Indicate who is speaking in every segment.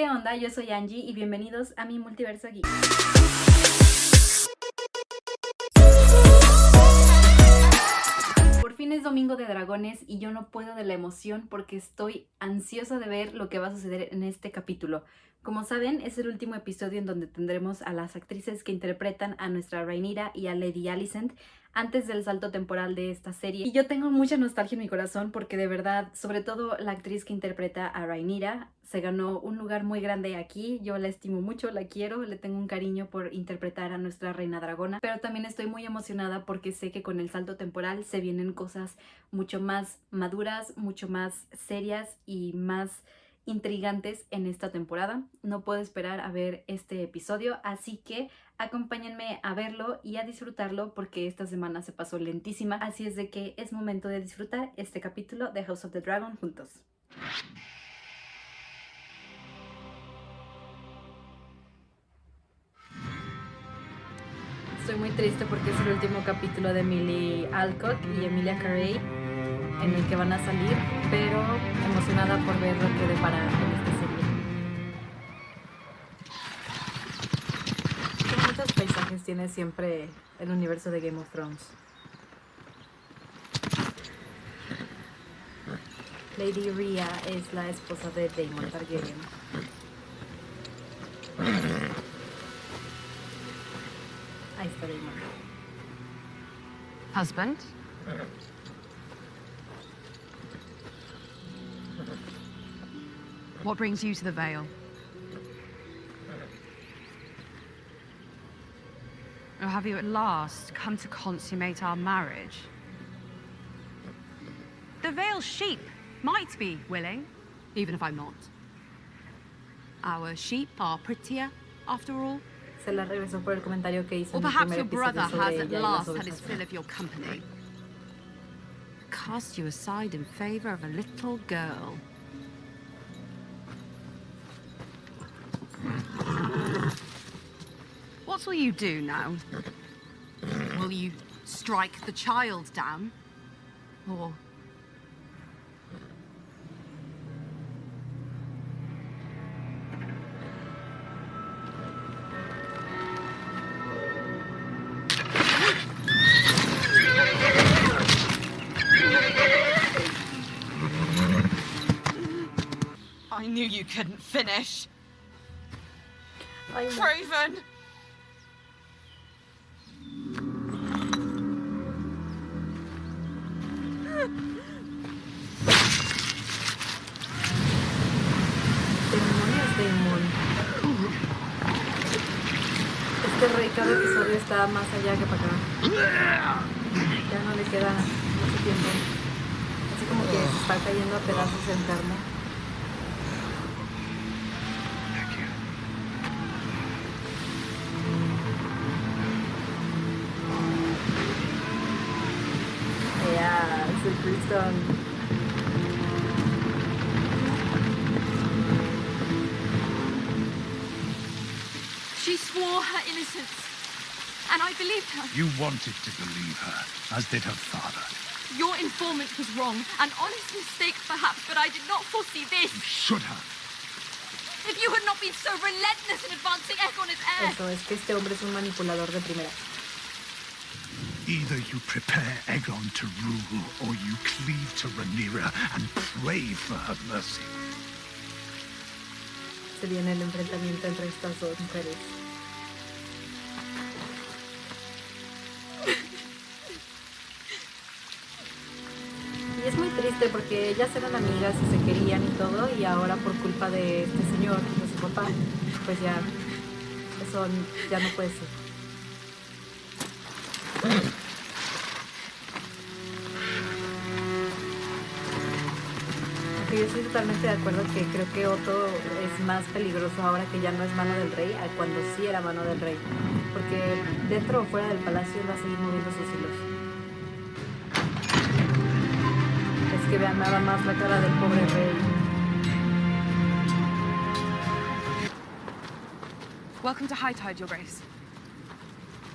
Speaker 1: ¿Qué onda? Yo soy Angie y bienvenidos a mi Multiverso Geek. Por fin es domingo de dragones y yo no puedo de la emoción porque estoy ansiosa de ver lo que va a suceder en este capítulo. Como saben, es el último episodio en donde tendremos a las actrices que interpretan a nuestra Rhaenyra y a Lady Alicent antes del salto temporal de esta serie. Y yo tengo mucha nostalgia en mi corazón porque de verdad, sobre todo la actriz que interpreta a Rhaenyra, se ganó un lugar muy grande aquí. Yo la estimo mucho, la quiero, le tengo un cariño por interpretar a nuestra reina dragona, pero también estoy muy emocionada porque sé que con el salto temporal se vienen cosas mucho más maduras, mucho más serias y más intrigantes en esta temporada. No puedo esperar a ver este episodio, así que acompáñenme a verlo y a disfrutarlo porque esta semana se pasó lentísima, así es de que es momento de disfrutar este capítulo de House of the Dragon juntos. Estoy muy triste porque es el último capítulo de Millie Alcock y Emilia Carey en el que van a salir, pero emocionada por ver lo que depara en esta serie. Qué bonitos paisajes tiene siempre el universo de Game of Thrones. Lady Rhea es la esposa de Daemon Targaryen. Ahí está Daemon.
Speaker 2: Husband? What brings you to the Vale? Or have you at last come to consummate our marriage? The Vale sheep might be willing, even if I'm not. Our sheep are prettier, after all.
Speaker 1: Se la regresó por el comentario que hizo
Speaker 2: Or
Speaker 1: en el
Speaker 2: perhaps
Speaker 1: primer
Speaker 2: your brother
Speaker 1: episodio
Speaker 2: has
Speaker 1: sobre
Speaker 2: at
Speaker 1: ella y las
Speaker 2: last had his
Speaker 1: ovejas.
Speaker 2: fill of your company. Cast you aside in favor of a little girl. What will you do now? Will you strike the child down? Or... I knew you couldn't finish.
Speaker 1: Ay, no.
Speaker 2: Craven!
Speaker 1: Demonios, Daemon. Este rey cada episodio está más allá que para acá. Ya no le queda mucho tiempo. Así como que se está cayendo a pedazos en carne. Ya, es el Kristen.
Speaker 2: She swore her innocence, and I believed her.
Speaker 3: You wanted to believe her, as did her father.
Speaker 2: Your informant was wrong, an honest mistake perhaps, but I did not foresee this.
Speaker 3: You should have.
Speaker 2: If you had not been so relentless in advancing Aegon as heir.
Speaker 1: Eso es que este hombre es un manipulador de primera.
Speaker 3: Either you prepare Aegon to rule, or you cleave to Rhaenyra and pray for her mercy.
Speaker 1: Se viene el enfrentamiento entre estas dos mujeres. Y es muy triste porque ellas eran amigas y se querían y todo, y ahora por culpa de este señor, de su papá, pues ya eso ya no puede ser. Aunque yo estoy totalmente de acuerdo que creo que Otto es más peligroso ahora que ya no es mano del rey a cuando sí era mano del rey, porque dentro o fuera del palacio va a seguir moviendo sus hilos. Es que vean nada más la cara del pobre rey.
Speaker 2: Welcome to High Tide, Your Grace.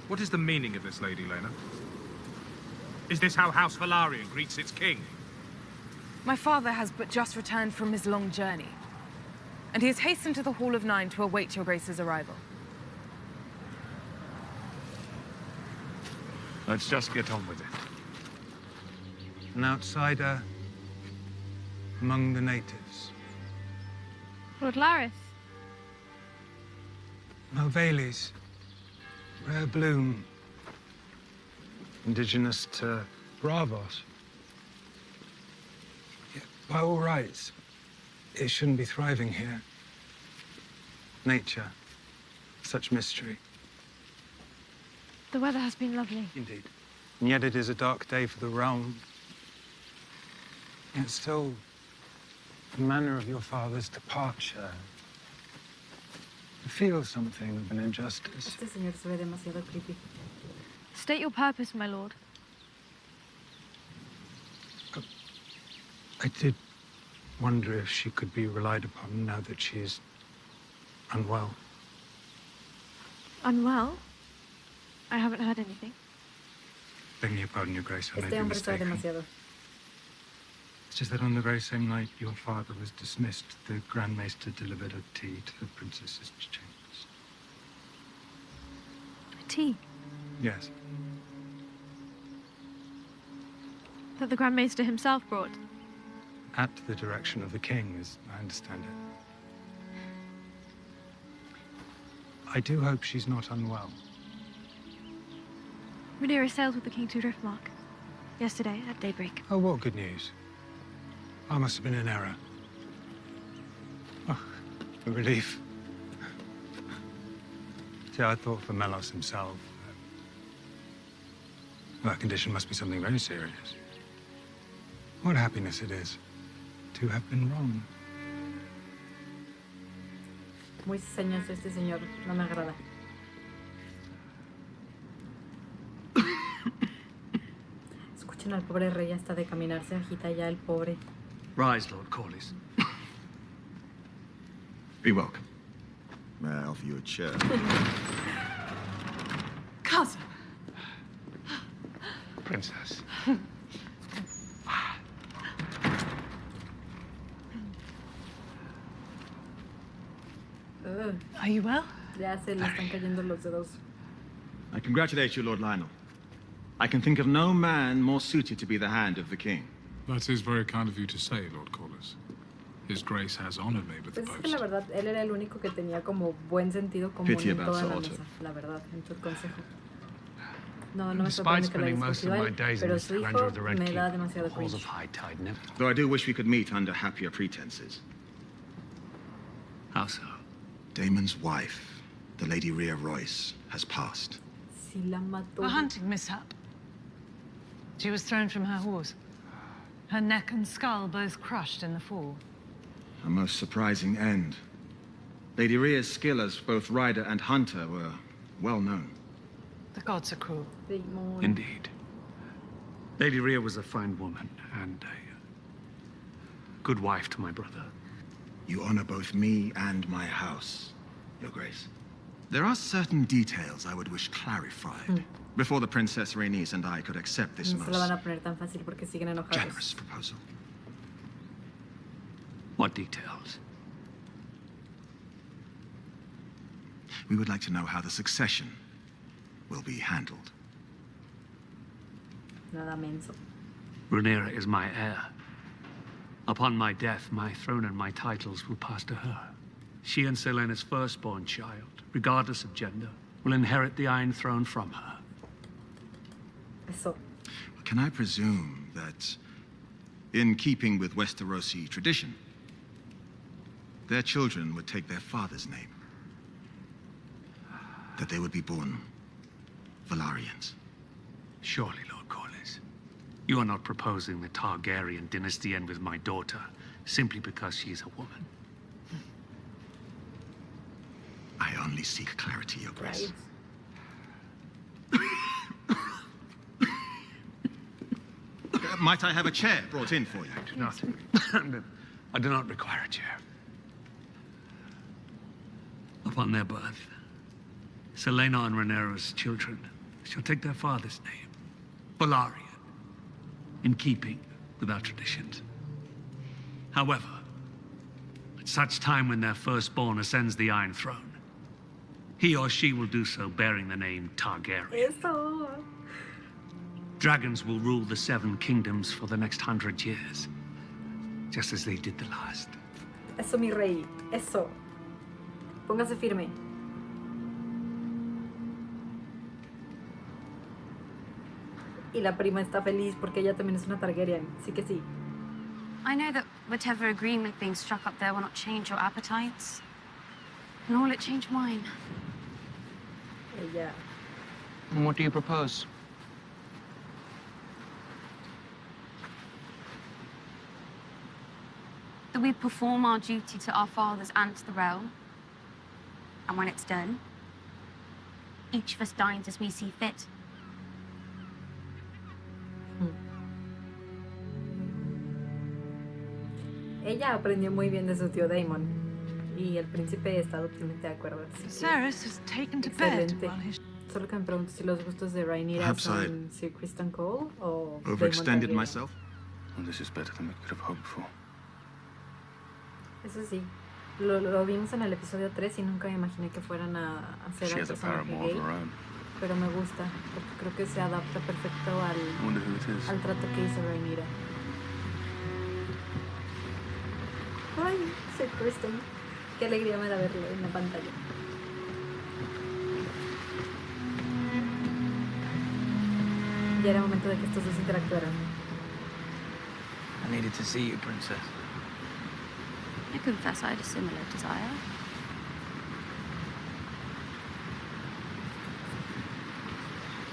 Speaker 4: What is the meaning of this, Lady Lena? Is this how House Velaryon greets its king?
Speaker 5: My father has but just returned from his long journey. and he has hastened to the Hall of Nine to await your Grace's arrival.
Speaker 6: Let's just get on with it. An outsider among the natives.
Speaker 7: Lord Laris.
Speaker 6: Malvales, rare bloom, indigenous to Bravos. Yet, by all rights, it shouldn't be thriving here. Nature, such mystery.
Speaker 7: The weather has been lovely.
Speaker 6: Indeed. And yet it is a dark day for the realm. Yet still, the manner of your father's departure, I feel something of an injustice.
Speaker 1: Este señor se ve demasiado creepy.
Speaker 7: State your purpose, my lord.
Speaker 6: I did wonder if she could be relied upon now that she is unwell.
Speaker 7: Unwell? I haven't heard anything.
Speaker 6: Begging your pardon, Your Grace, I may
Speaker 1: Este
Speaker 6: be
Speaker 1: hombre sabe
Speaker 6: mistaken.
Speaker 1: demasiado.
Speaker 6: It's just that on the very same night your father was dismissed, the Grand Maester delivered a tea to the princess's chambers.
Speaker 7: A tea
Speaker 6: Yes.
Speaker 7: that the Grand Maester himself brought.
Speaker 6: At the direction of the king, as I understand it. I do hope she's not unwell.
Speaker 7: Rhaenyra sailed with the king to Driftmark yesterday at daybreak.
Speaker 6: Oh, what good news. I must have been in error. Oh, a relief. See, I thought for Melos himself, that condition must be something very serious. What happiness it is to have been wrong.
Speaker 1: Muy cizañoso este señor, no me agrada. Escuchen al pobre rey hasta de caminar, se agita ya el pobre.
Speaker 8: Rise, Lord Corlys.
Speaker 9: Be welcome. May I offer you a chair?
Speaker 5: Cousin.
Speaker 6: Princess.
Speaker 5: Are you well?
Speaker 1: Ya se le están cayendo los dedos.
Speaker 9: I congratulate you, Lord Lionel. I can think of no man more suited to be the hand of the king.
Speaker 4: That is very kind of you to say, Lord Corlys. His Grace has honored me with the
Speaker 1: Pues es que la
Speaker 4: post.
Speaker 1: verdad, él era el único que tenía como buen sentido común
Speaker 9: Pity
Speaker 1: en
Speaker 9: about
Speaker 1: toda la
Speaker 9: Sir
Speaker 1: mesa,
Speaker 9: Otto.
Speaker 1: la verdad, en todo el consejo. No, no me
Speaker 6: Despite
Speaker 1: sorprende que le
Speaker 6: spending most of
Speaker 1: discutió a
Speaker 6: my
Speaker 1: él,
Speaker 6: days in
Speaker 1: pero
Speaker 6: the
Speaker 1: su
Speaker 6: surrender
Speaker 1: hijo
Speaker 6: of the Red
Speaker 1: me
Speaker 6: Keep,
Speaker 1: da demasiado
Speaker 8: Halls of
Speaker 1: cringe.
Speaker 8: high tide never.
Speaker 9: Though I do wish we could meet under happier pretenses.
Speaker 8: How so?
Speaker 9: Damon's wife, the Lady Rhea Royce, has passed.
Speaker 1: Si la mató.
Speaker 10: A hunting mishap. She was thrown from her horse. Her neck and skull both crushed in the fall.
Speaker 9: A most surprising end. Lady Rhea's skill as both rider and hunter were well known.
Speaker 10: The gods are cruel.
Speaker 1: Damon.
Speaker 8: Indeed. Lady Rhea was a fine woman and a good wife to my brother.
Speaker 9: You honor both me and my house, Your Grace. There are certain details I would wish clarified before the Princess Rhaenys and I could accept this
Speaker 1: No se la van
Speaker 9: most
Speaker 1: a poner tan fácil porque siguen enojados.
Speaker 9: generous proposal.
Speaker 8: What details?
Speaker 9: We would like to know how the succession will be handled.
Speaker 1: Nada menso.
Speaker 8: Rhaenyra is my heir. Upon my death, my throne and my titles will pass to her. She and Selena's firstborn child, regardless of gender, will inherit the Iron Throne from her.
Speaker 1: Eso.
Speaker 9: Can I presume that, in keeping with Westerosi tradition, their children would take their father's name? That they would be born Valarians?
Speaker 8: Surely, Lord Corlys. You are not proposing the Targaryen dynasty end with my daughter simply because she is a woman.
Speaker 9: I only seek clarity, Your Grace.
Speaker 1: Right.
Speaker 9: Might I have a chair brought in for you?
Speaker 8: Do not. I do not require a chair. Upon their birth, Selena and Rhaenyra's children shall take their father's name, Valarian, in keeping with our traditions. However, the At such time when their firstborn ascends the Iron Throne, he or she will do so bearing the name Targaryen.
Speaker 1: Eso.
Speaker 8: Dragons will rule the 7 kingdoms for the next 100 years, just as they did the last.
Speaker 1: Eso, mi rey. Eso. Póngase firme. Y la prima está feliz porque ella también es una Targaryen. Sí que sí.
Speaker 11: I know that whatever agreement being struck up there will not change your appetites, nor will it change mine.
Speaker 1: Ella.
Speaker 12: And what do you propose?
Speaker 11: That we perform our duty to our fathers and to the realm, and when it's done, each of us dines as we see fit.
Speaker 1: Ella aprendió muy bien de su tío Daemon. Y el príncipe está totalmente de acuerdo.
Speaker 10: Cerys has taken to bed.
Speaker 1: Excelente. Solo que me pregunto si los gustos de Rhaenyra
Speaker 9: Perhaps
Speaker 1: son Sir Kristen Cole o
Speaker 9: Overextended
Speaker 1: Daemon
Speaker 9: myself?
Speaker 13: Well, this is better than we could have hoped for.
Speaker 1: Eso sí. Lo vimos en el episodio 3 y nunca me imaginé que fueran a hacer
Speaker 13: She
Speaker 1: al
Speaker 13: has a
Speaker 1: personaje
Speaker 13: paramour of
Speaker 1: gay.
Speaker 13: her own.
Speaker 1: Pero me gusta, porque creo que se adapta perfecto
Speaker 13: I wonder who it is.
Speaker 1: al trato que hizo Rhaenyra. Ay, Sir Kristen. Qué alegría me da verlo en la pantalla. Ya era momento de que estos dos interactuaran.
Speaker 12: I needed to see you, Princess.
Speaker 11: I confess I had a similar desire.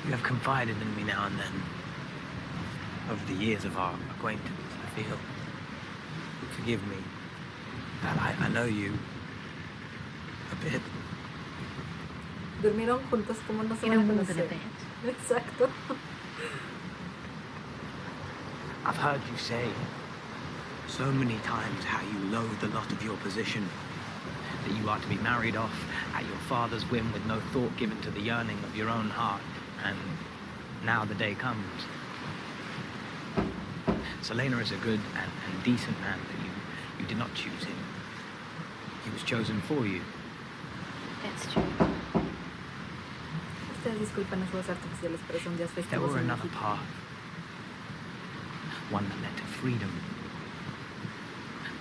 Speaker 12: You have confided in me now and then. Over the years of our acquaintance, I feel. Forgive me. I know you a bit.
Speaker 1: Durmieron juntos, como no se
Speaker 11: You
Speaker 1: van a
Speaker 11: know more than a
Speaker 1: conocer.
Speaker 11: bit.
Speaker 1: Exacto.
Speaker 12: I've heard you say so many times how you loathe the lot of your position, that you are to be married off at your father's whim with no thought given to the yearning of your own heart, and now the day comes. Selena is a good and decent man, but you did not choose him. He was chosen for you.
Speaker 11: It's true.
Speaker 1: Ustedes disculpen los fuegos artificiales, pero son días
Speaker 12: There
Speaker 1: festivos
Speaker 12: were
Speaker 1: en
Speaker 12: another
Speaker 1: México.
Speaker 12: path, one that led to freedom.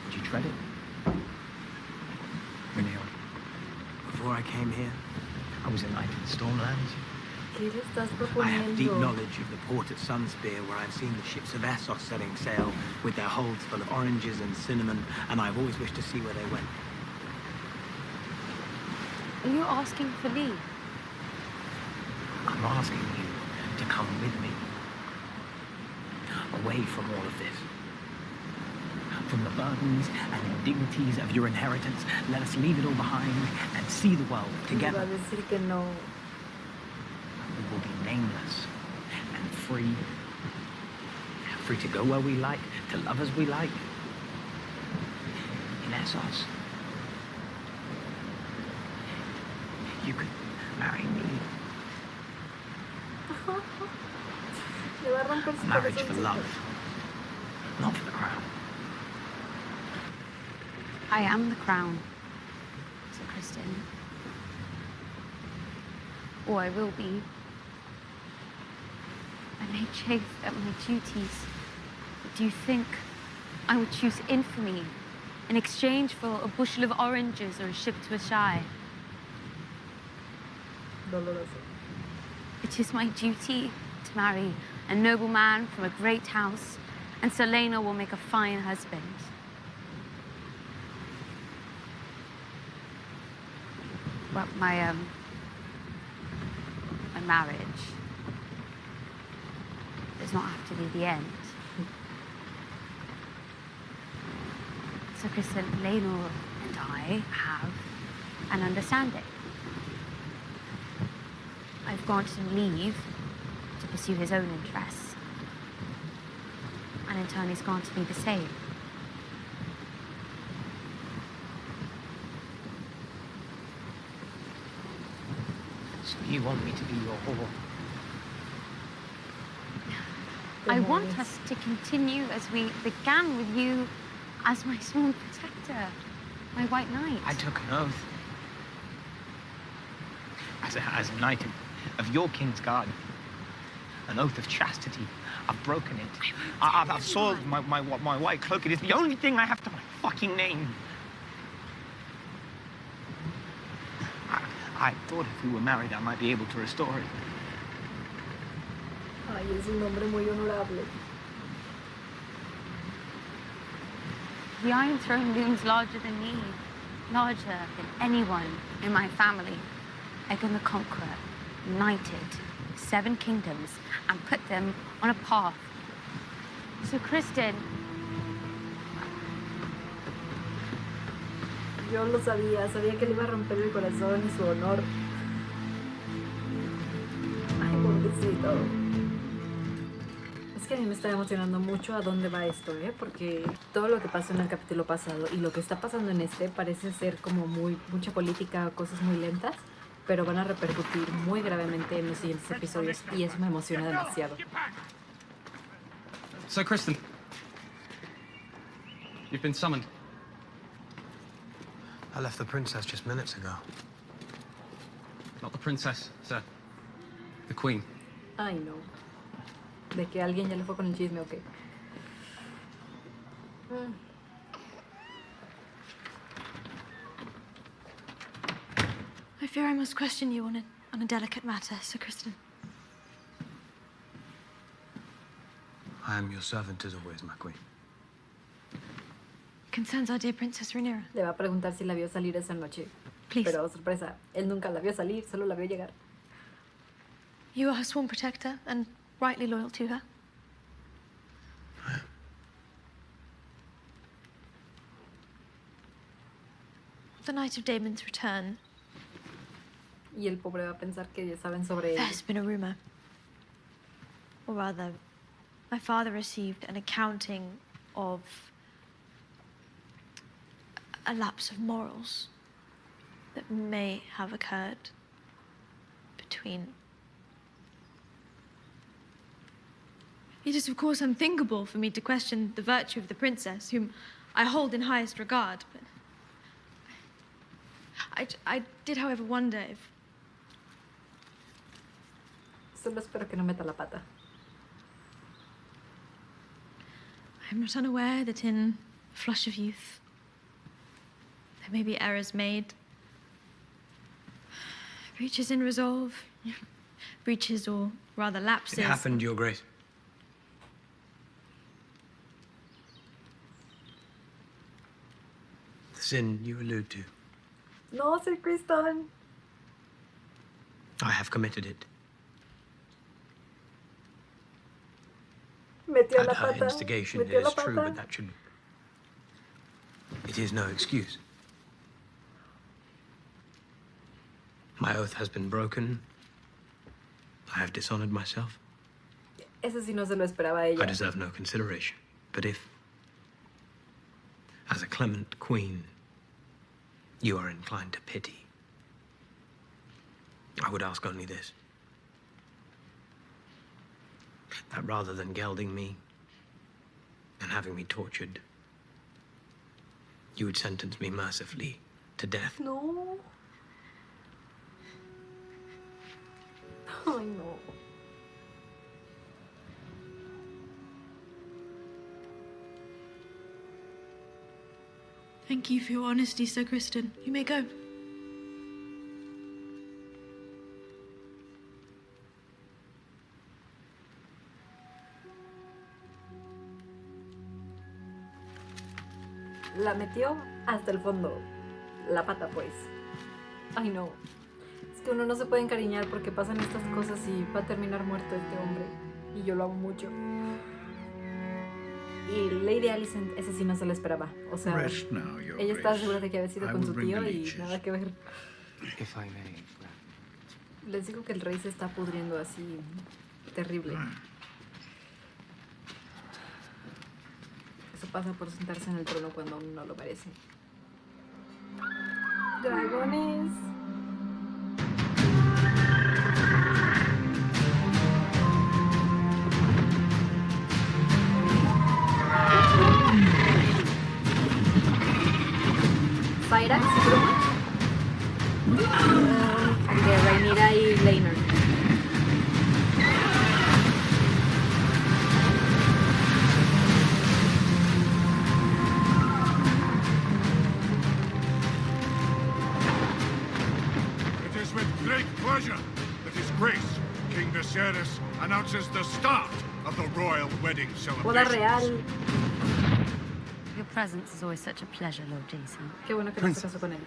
Speaker 12: Would you tread it? Renee, before I came here, I was a knight in the Stormlands.
Speaker 1: ¿Qué le estás
Speaker 12: I have deep
Speaker 1: proponiendo?
Speaker 12: knowledge of the port at Sunspear, where I've seen the ships of Essos setting sail with their holds full of oranges and cinnamon, and I've always wished to see where they went.
Speaker 11: Are you asking for leave?
Speaker 12: I'm asking you to come with me, away from all of this. From the burdens and indignities of your inheritance, let us leave it all behind and see the world
Speaker 1: Va
Speaker 12: together.
Speaker 1: a decir que no.
Speaker 12: We will be nameless and free. Free to go where we like, to love as we like. In Essos. You could marry me.
Speaker 1: Le va a romper su
Speaker 12: Marriage for
Speaker 1: corazoncito.
Speaker 12: love, not for the crown.
Speaker 11: I am the crown, Sir Kristen. Or I will be. I may chafe at my duties, but do you think I would choose infamy in exchange for a bushel of oranges or a ship to a shy?
Speaker 1: Doloroso.
Speaker 11: It is my duty to marry a noble man from a great house, and Selena will make a fine husband. Well, my marriage does not have to be the end. So, Kristen, Lenor and I have an understanding. I've granted him leave to pursue his own interests, and in turn he's granted me the same.
Speaker 12: So you want me to be your whore?
Speaker 11: I want us to continue as we began with you as my sworn protector. my white knight.
Speaker 12: I took an oath. As a knight of your king's guard. An oath of chastity. I've broken it. I've soiled my white cloak. It is the only thing I have to my fucking name. I thought if we were married, I might be able to restore it.
Speaker 1: Ay, es un hombre muy honorable.
Speaker 11: The Iron Throne looms larger than me, larger than anyone in my family. Egon the Conqueror united 7 kingdoms and put them on a path. So, Kristen...
Speaker 1: Yo lo sabía que le iba a romper el corazón y su honor. Ay, pobrecito. Es que a mí me está emocionando mucho a dónde va esto, porque todo lo que pasó en el capítulo pasado y lo que está pasando en este parece ser como mucha política, cosas muy lentas, pero van a repercutir muy gravemente en los siguientes episodios y eso me emociona demasiado.
Speaker 14: So, Kristen, you've been summoned.
Speaker 15: I left the princess just minutes ago.
Speaker 14: Not the princess, sir. The queen.
Speaker 1: Ay, no. De que alguien ya le fue con el chisme, ok.
Speaker 7: I fear I must question you on a delicate matter, Sir Kristen.
Speaker 15: I am your servant as always, my queen.
Speaker 7: Concerns our dear Princess Rhaenyra.
Speaker 1: Le va a preguntar si la vio salir esa noche.
Speaker 7: Please.
Speaker 1: Pero, sorpresa, él nunca la vio salir, solo la vio llegar.
Speaker 7: You are her sworn protector and rightly loyal to her. The night of Damon's return,
Speaker 1: Y el pobre va a pensar que ya saben sobre él.
Speaker 7: there's been a rumor. Or rather, my father received an accounting of a lapse of morals that may have occurred between... It is, of course, unthinkable for me to question the virtue of the princess, whom I hold in highest regard, but I did, however, wonder if...
Speaker 1: Solo espero que no meta la pata.
Speaker 7: I'm not unaware that in a flush of youth, there may be errors made, breaches in resolve, breaches or rather lapses.
Speaker 15: It happened, Your Grace. The sin you allude to,
Speaker 1: No, Sir Kristen.
Speaker 15: I have committed it.
Speaker 1: Metió la
Speaker 15: At her
Speaker 1: pata.
Speaker 15: instigation, it
Speaker 1: Metió la
Speaker 15: is true,
Speaker 1: pata.
Speaker 15: but that should... It is no excuse. My oath has been broken. I have dishonored myself.
Speaker 1: Ese sí no se lo esperaba a ella.
Speaker 15: I deserve no consideration. But if, as a clement queen, you are inclined to pity, I would ask only this. That rather than gelding me and having me tortured, you would sentence me mercifully to death.
Speaker 1: No. Ay, no.
Speaker 7: Thank you for your honesty, Sir Kristen. You may go.
Speaker 1: La metió hasta el fondo. La pata, pues. Ay, no. Es que uno no se puede encariñar porque pasan estas cosas y va a terminar muerto este hombre. Y yo lo amo mucho. Y Lady Alicent, ese sí no se lo esperaba. O sea,
Speaker 3: Rest now, Your
Speaker 1: ella estaba
Speaker 3: Grace.
Speaker 1: segura de que había sido
Speaker 3: I
Speaker 1: con
Speaker 3: will
Speaker 1: su
Speaker 3: bring
Speaker 1: tío
Speaker 3: the
Speaker 1: y
Speaker 3: leeches.
Speaker 1: nada que ver.
Speaker 15: If I may.
Speaker 1: Les digo que el rey se está pudriendo así. Terrible. Eso pasa por sentarse en el trono cuando uno no lo merece. ¡Dragones! De Rhaenyra y Laenor.
Speaker 3: It is with great pleasure that His Grace, King Viserys, announces the start of the royal wedding
Speaker 1: Boda
Speaker 3: celebration.
Speaker 1: real.
Speaker 11: Your presence is always such a pleasure, Lord Jason.
Speaker 1: Qué bueno que no se casó con él.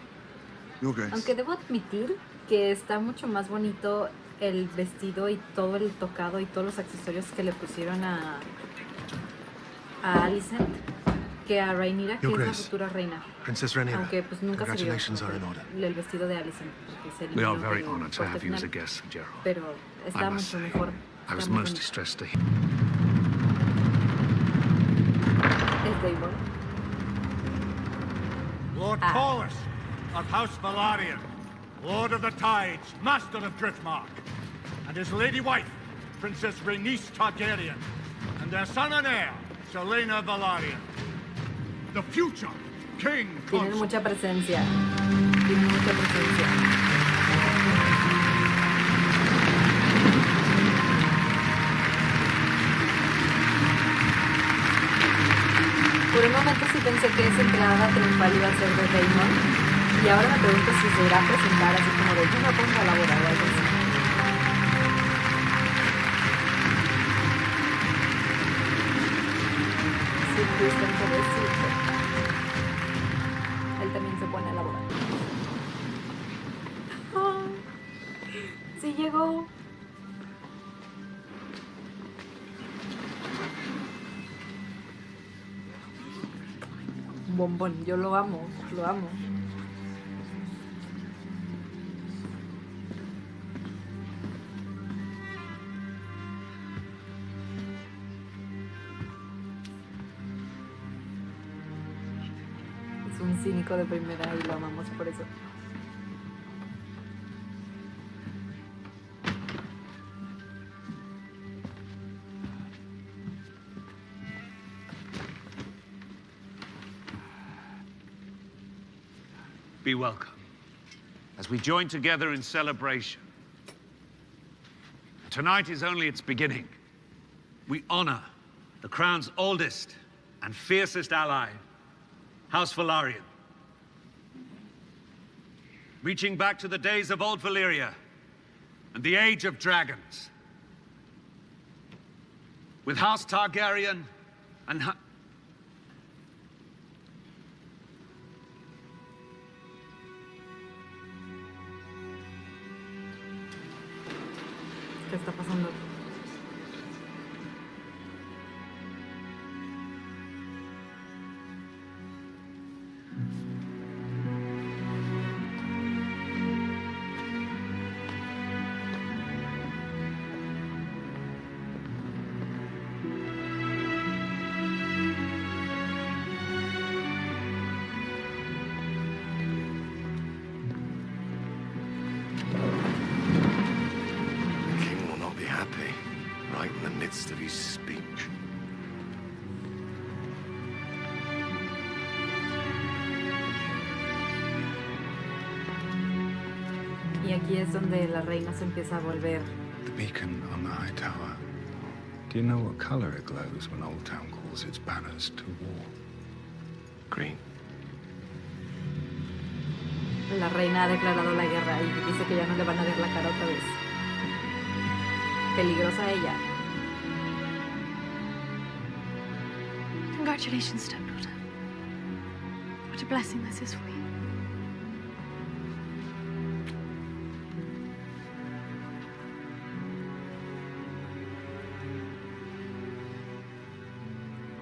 Speaker 9: Your Grace.
Speaker 1: Aunque debo admitir que está mucho más bonito el vestido y todo el tocado y todos los accesorios que le pusieron a Alicent que a Rhaenyra, que
Speaker 15: Your
Speaker 1: es la
Speaker 15: Grace,
Speaker 1: futura reina.
Speaker 15: Princess Rhaenyra,
Speaker 1: Aunque pues nunca se vio
Speaker 15: congratulations are in order.
Speaker 1: el vestido de Alicent. Porque se
Speaker 8: We are
Speaker 1: eliminó
Speaker 8: very
Speaker 1: del
Speaker 8: honored to
Speaker 1: corte
Speaker 8: have you as a
Speaker 1: final,
Speaker 8: guest, Sir Gerald.
Speaker 1: pero
Speaker 8: I
Speaker 1: está
Speaker 8: must
Speaker 1: mucho
Speaker 8: say,
Speaker 1: mejor.
Speaker 8: I was
Speaker 1: está muy
Speaker 8: most
Speaker 1: bonito.
Speaker 8: distressed to hear.
Speaker 1: Es Daemon.
Speaker 3: Lord Paulus of House Velaryon, Lord of the Tides, Master of Driftmark, and his lady wife, Princess Rhaenys Targaryen, and their son and heir, Selena Velaryon. The future King
Speaker 1: Tienen
Speaker 3: Consort.
Speaker 1: mucha presencia. Tienen mucha presencia. Por un momento sí pensé que esa entrada triunfal iba a ser de Daemon. Y ahora me pregunto si se irá a presentar así como de yo me pongo a laborar o algo así. Sí, Kristen, pobrecito. Él también se pone a laborar. ¡Ah! Sí llegó. Bombón, yo lo amo, lo amo. Es un cínico de primera y lo amamos por eso.
Speaker 8: Be welcome, as we join together in celebration. Tonight is only its beginning. We honor the Crown's oldest and fiercest ally, House Velaryon. Reaching back to the days of old Valyria and the Age of Dragons. With House Targaryen and
Speaker 1: ¿Qué está pasando?
Speaker 16: Of his speech.
Speaker 1: Y aquí es donde la reina se empieza a volver.
Speaker 6: The beacon on the high tower. Do you know what color it glows when Old Town calls its banners to war?
Speaker 16: Green.
Speaker 1: La reina ha declarado la guerra y dice que ya no le van a ver la cara otra vez. Peligrosa ella.
Speaker 7: Congratulations, stepdaughter. What a blessing this is for you.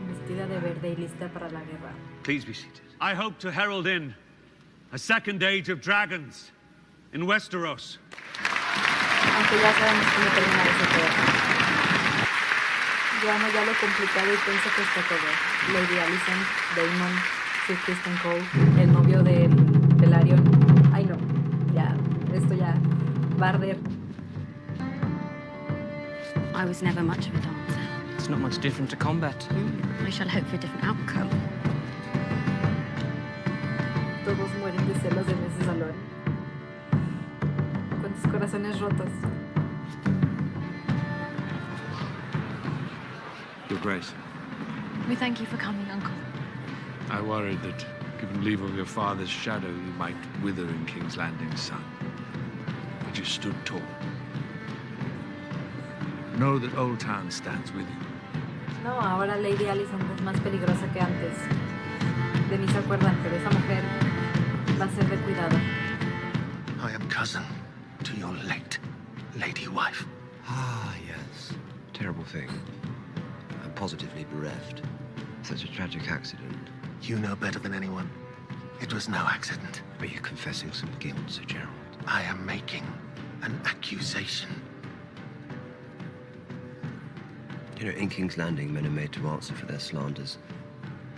Speaker 1: Vestida de verde y lista para la guerra.
Speaker 8: Please be seated. I hope to herald in a second age of dragons in Westeros.
Speaker 1: Aunque ya sabemos cómo terminar ese juego. Yo amo ya lo complicado y pienso que está todo. Lady Alicent, Daemon, Sir Kristen Cole, el novio de Velaryon. Ay no, ya, esto ya va a arder.
Speaker 11: I was never much of a dancer.
Speaker 12: It's not much different to combat.
Speaker 11: I shall hope for a different outcome.
Speaker 1: Todos mueren de celos en ese salón. Tantos corazones rotos.
Speaker 13: Your Grace,
Speaker 7: We thank you for coming, Uncle.
Speaker 13: I worried that, given leave of your father's shadow, you might wither in King's Landing's sun. But you stood tall. Know that Old Town stands with you.
Speaker 1: No, ahora Lady Alicent es más peligrosa que antes. De mí se acuerdan, pero esa mujer va a ser de cuidado.
Speaker 16: I am cousin to your late lady wife.
Speaker 17: Ah, yes. Terrible thing. I'm positively bereft. Such a tragic accident.
Speaker 16: You know better than anyone. It was no accident.
Speaker 17: But you're confessing some guilt, Sir Gerald.
Speaker 16: I am making an accusation.
Speaker 17: You know, in King's Landing, men are made to answer for their slanders.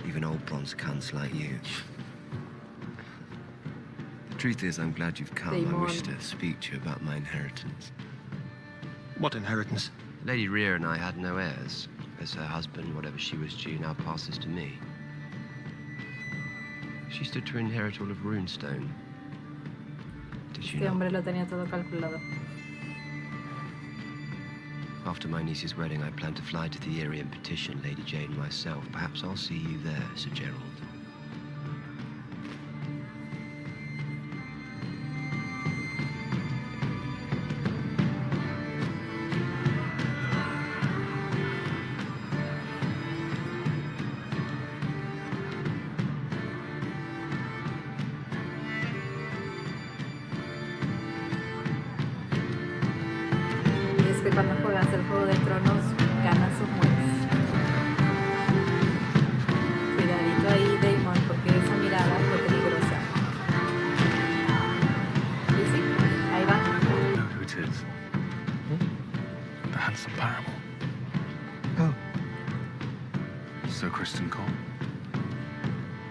Speaker 17: Even old bronze cunts like you. The truth is, I'm glad you've come. I wish to speak to you about my inheritance.
Speaker 16: What inheritance?
Speaker 17: Lady Rhea and I had no heirs. As her husband, whatever she was due, now passes to me. She stood to inherit all of Runestone. Did you
Speaker 1: Este
Speaker 17: not?
Speaker 1: hombre lo tenía todo calculado.
Speaker 17: After my niece's wedding, I plan to fly to the Eyrie and petition Lady Jane myself. Perhaps I'll see you there, Sir Gerald.
Speaker 1: Y es que cuando juegas el Juego de Tronos, ganas o mueres. Cuidadito ahí, Daemon, porque esa mirada fue peligrosa. Y sí, ahí va.
Speaker 13: I know who it is. The handsome parable.
Speaker 17: Oh.
Speaker 13: Sir Kristen Cole.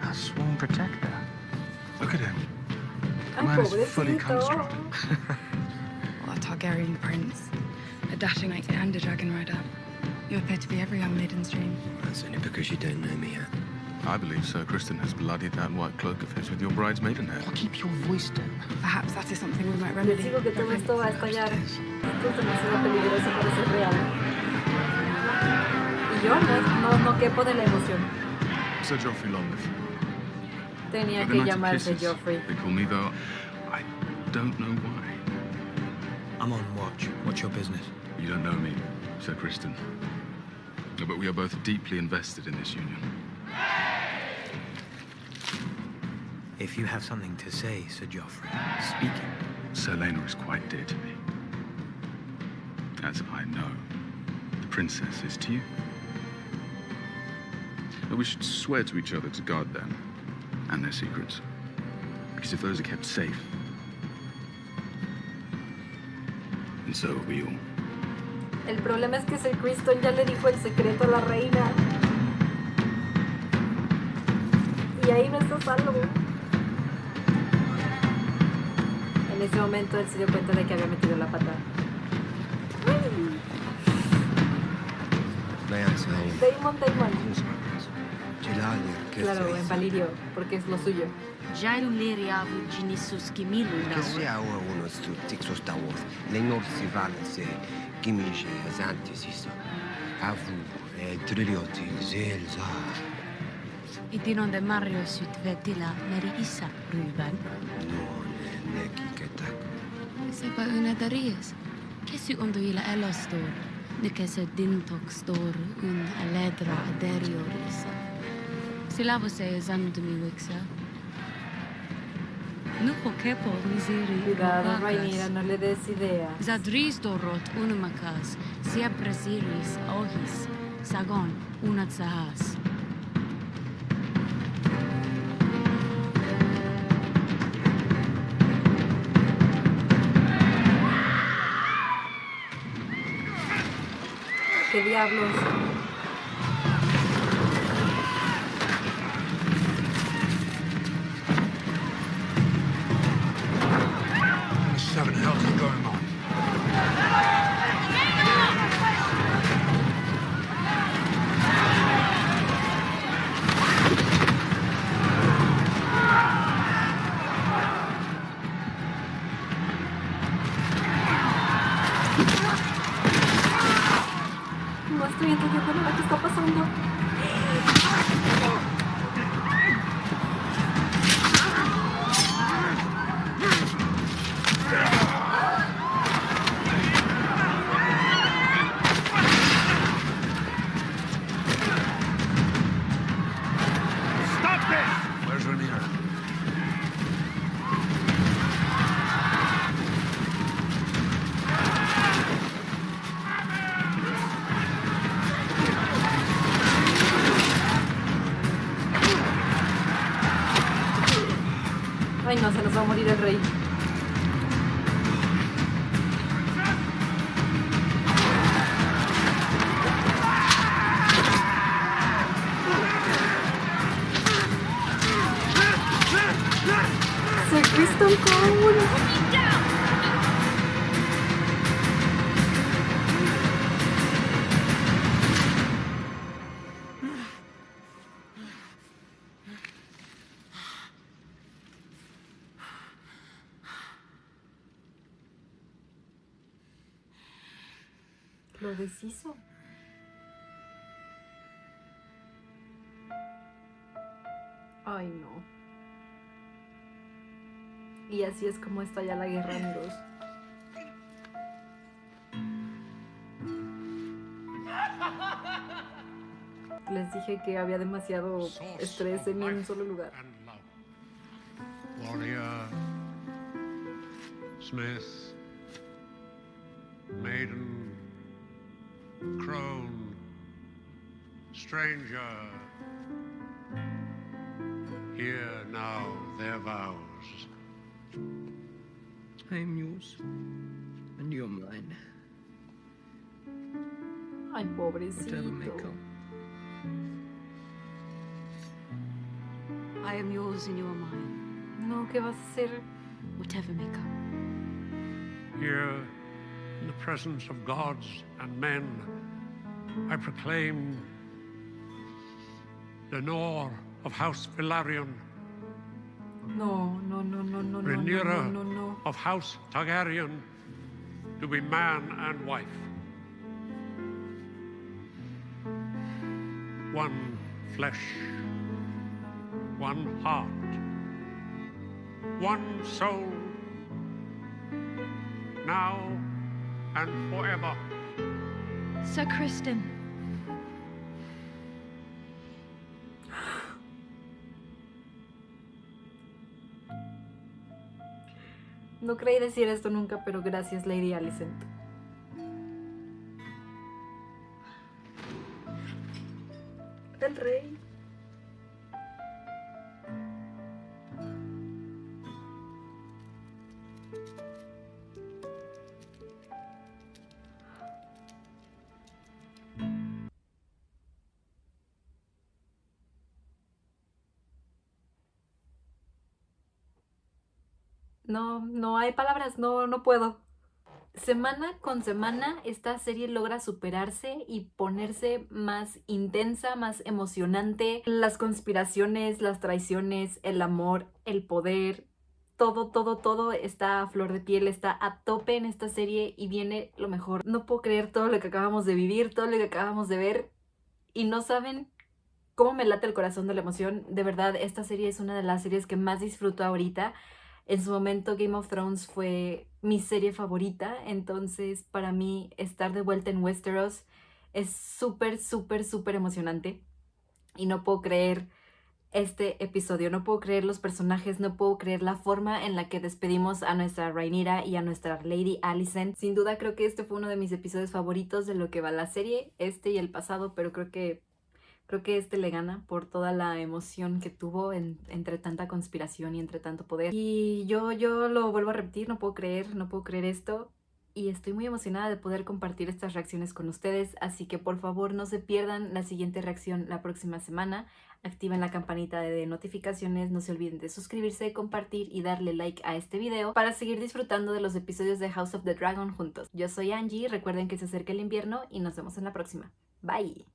Speaker 12: Our sworn protector.
Speaker 13: Look at him. The
Speaker 1: Ay,
Speaker 13: man is fully
Speaker 1: pobrecito.
Speaker 13: constructed.
Speaker 18: Well, a Targaryen prince, a dashing knight and a dragon rider. You appear to be every young maiden's dream.
Speaker 17: That's only because you don't know me yet.
Speaker 13: I believe Sir Kristen has bloodied that white cloak of his with your bride's maidenhair.
Speaker 12: Keep your voice down.
Speaker 18: Perhaps that is something we might
Speaker 1: Les
Speaker 18: remedy.
Speaker 1: digo que todo esto va a estallar. Esto es demasiado peligroso para ser real. Y yo no quepo de la emoción.
Speaker 13: Sir Joffrey Longley.
Speaker 1: Tenía
Speaker 13: But the
Speaker 1: que
Speaker 13: Knight of
Speaker 1: llamarse
Speaker 13: Kisses,
Speaker 1: Joffrey.
Speaker 13: They call me, though. I don't know why.
Speaker 15: I'm on watch. What's your business?
Speaker 13: You don't know me, Sir Kristen. But we are both deeply invested in this union.
Speaker 12: If you have something to say, Sir Joffrey, speak it.
Speaker 13: Sir Lena is quite dear to me. As I know, the princess is to you. But we should swear to each other to guard them and their secrets. Because if those are kept safe, and so are we all.
Speaker 1: El problema es que Sir Kristen ya le dijo el secreto a la reina. Y ahí no está salvo. En ese momento él se dio cuenta de que había metido la pata. Daemon. Claro, en Valirio, porque es lo suyo.
Speaker 17: Kesja ua uno stu tixos tawos. Lenor si vale se giminje azantis avu trilioti zelza.
Speaker 11: Itin de Mario sut vetila meri isa ruben.
Speaker 17: Neki ketak.
Speaker 11: Sepa una darias. Kesi ondo ila elastor. Nikese dintok stor un aledra aderioris. Silavo se zandumi wixa. Nuko kepo miseri.
Speaker 1: Cuidado, Rhaenyra, no le des idea.
Speaker 11: Zadris dorot unamakas, siempre siris ohis, sagon unatsahas.
Speaker 1: ¿Qué diablos?
Speaker 13: What the hell is going on?
Speaker 1: No estoy entendiendo nada que está pasando.
Speaker 13: Where's Rhaenyra?
Speaker 1: Ay no, se nos va a morir el rey. Sir Kristen Cole. Lo deshizo. Ay, no. Y así es como está ya la guerra, amigos. Les dije que había demasiado estrés en mí en un solo lugar.
Speaker 19: Warrior, smith, maiden, crone, stranger. Hear now their vows.
Speaker 15: I am yours, and you're mine.
Speaker 1: Ay, pobrecito.
Speaker 15: Whatever may come.
Speaker 2: I am yours and you are mine.
Speaker 1: No, ¿qué vas a hacer?
Speaker 2: Whatever may come.
Speaker 19: Here, in the presence of gods and men, I proclaim Lenore of House Velaryon,
Speaker 1: No, no, no, no, no, no,
Speaker 19: Rhaenyra
Speaker 1: no, no, no.
Speaker 19: of House Targaryen, to be man and wife. One flesh, one heart, one soul, now and forever.
Speaker 7: Sir Kristen.
Speaker 1: No creí decir esto nunca, pero gracias, Lady Alicent. El rey. No hay palabras, no puedo. Semana con semana esta serie logra superarse y ponerse más intensa, más emocionante. Las conspiraciones, las traiciones, el amor, el poder, todo está a flor de piel, está a tope en esta serie y viene lo mejor. No puedo creer todo lo que acabamos de vivir, todo lo que acabamos de ver y no saben cómo me late el corazón de la emoción. De verdad, esta serie es una de las series que más disfruto ahorita. En su momento Game of Thrones fue mi serie favorita, entonces para mí estar de vuelta en Westeros es súper emocionante. Y no puedo creer este episodio, no puedo creer los personajes, no puedo creer la forma en la que despedimos a nuestra Rhaenyra y a nuestra Lady Alicent. Sin duda creo que este fue uno de mis episodios favoritos de lo que va la serie, este y el pasado, pero creo que este le gana por toda la emoción que tuvo entre tanta conspiración y entre tanto poder. Y yo lo vuelvo a repetir, no puedo creer esto. Y estoy muy emocionada de poder compartir estas reacciones con ustedes. Así que por favor no se pierdan la siguiente reacción la próxima semana. Activen la campanita de notificaciones. No se olviden de suscribirse, compartir y darle like a este video para seguir disfrutando de los episodios de House of the Dragon juntos. Yo soy Angie, recuerden que se acerca el invierno y nos vemos en la próxima. Bye.